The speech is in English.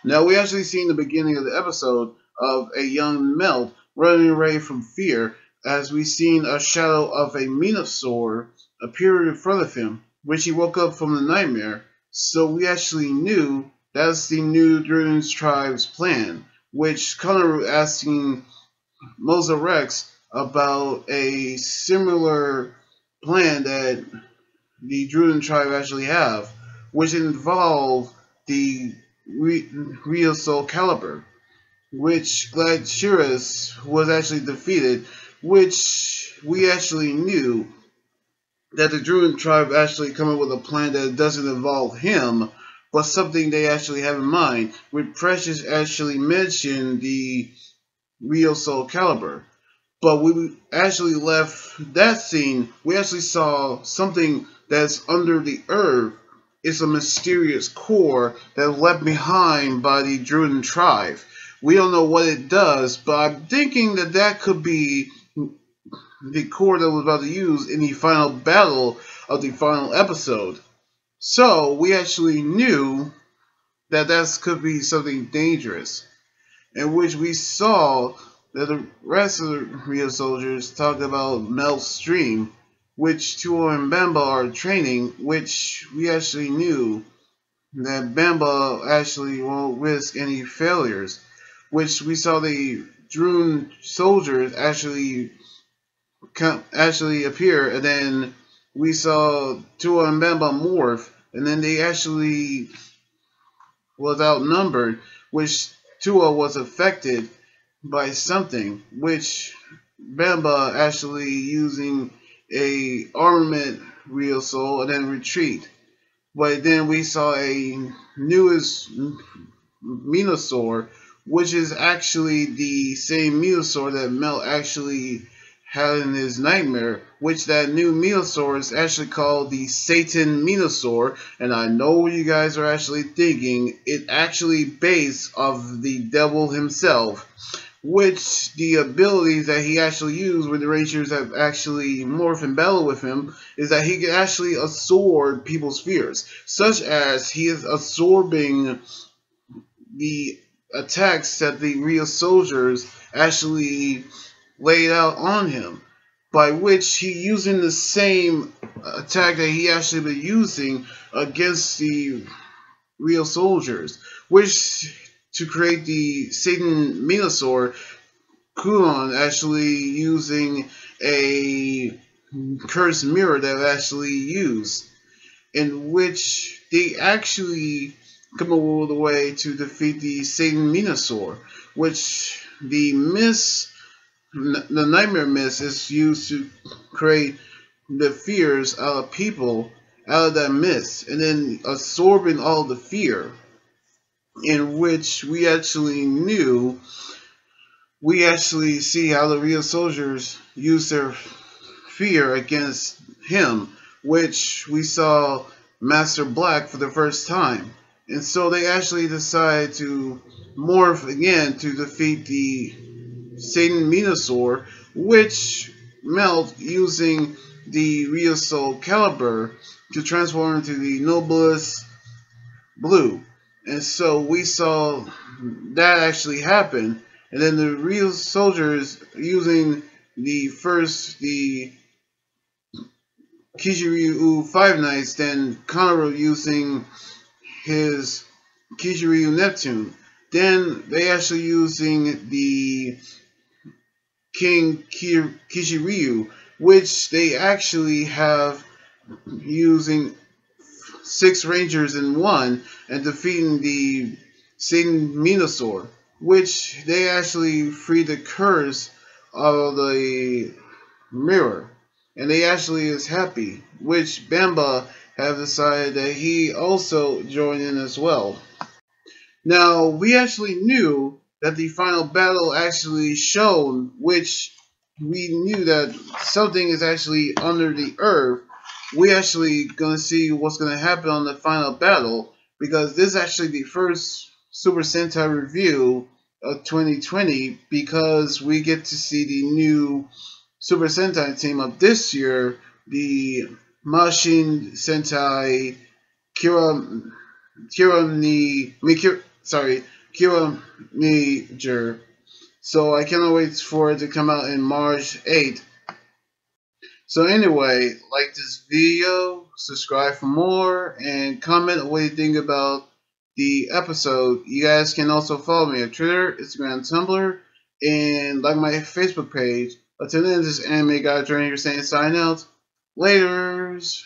Now we actually see in the beginning of the episode of a young Melt running away from fear as we seen a shadow of a Minosaur appear in front of him, which he woke up from the nightmare. So we actually knew that's the new Druid's tribe's plan, which Konoru asking Moza Rex about a similar plan that the Druid tribe actually have, which involve the Ryusoul Calibur, which Glacius was actually defeated, which we actually knew that the Druid tribe actually come up with a plan that doesn't involve him, but something they actually have in mind. With Precious actually mentioned the Ryusoul Calibur. But we actually left that scene, we actually saw something that's under the earth. It's a mysterious core that's left behind by the Druid tribe. We don't know what it does, but I'm thinking that that could be the core that was about to use in the final battle of the final episode. So we actually knew that that could be something dangerous, in which we saw that the rest of the Ryusoulgers talked about Melt's dream, which Tuo and Bamba are training, which we actually knew that Bamba actually won't risk any failures, which we saw the Drune soldiers actually appear, and then we saw Tuo and Bamba morph, and then they actually was outnumbered, which Tuo was affected by something, which Bamba actually using a armament Ryusoul and then retreat. But then we saw a newest Minosaur, which is actually the same Minosaur that Mel actually had in his nightmare, which that new Minosaur is actually called the Satan Minosaur, and I know what you guys are actually thinking, it actually based of the devil himself, which the abilities that he actually used when the Rangers have actually morphed in battle with him is that he can actually absorb people's fears, such as he is absorbing the attacks that the real soldiers actually laid out on him, by which he using the same attack that he actually been using against the real soldiers, which to create the Satan Minosaur, Kulon actually using a cursed mirror that actually used, in which they actually come up with a way to defeat the Satan Minosaur, which the nightmare mist is used to create the fears out of people out of that mist, and then absorbing all the fear, in which we actually knew, we actually see how the real soldiers use their fear against him, which we saw Master Black for the first time. And so they actually decide to morph again to defeat the Satan Minosaur, which Melt using the Ryusoul Calibur to transform into the Noblest Blue. And so we saw that actually happen, and then the real soldiers using the Kishiryu Five Nights, then Konoru using his Kishiryu Neptune, then they actually using the King Kishiryu, which they actually have using 6 Rangers in one and defeating the Satan Minosaur, which they actually free the curse of the mirror, and they actually is happy, which Bamba have decided that he also joined in as well. Now we actually knew that the final battle actually shown, which we knew that something is actually under the earth. We actually gonna see what's gonna happen on the final battle, because this is actually the first Super Sentai review of 2020, because we get to see the new Super Sentai team of this year, the Mashin Sentai Kilometer. So I cannot wait for it to come out in March 8th. So anyway, like this video, subscribe for more, and comment what you think about the episode. You guys can also follow me on Twitter, Instagram, Tumblr, and like my Facebook page. Until then, this is Anime Guy Journey here saying sign out. Laters!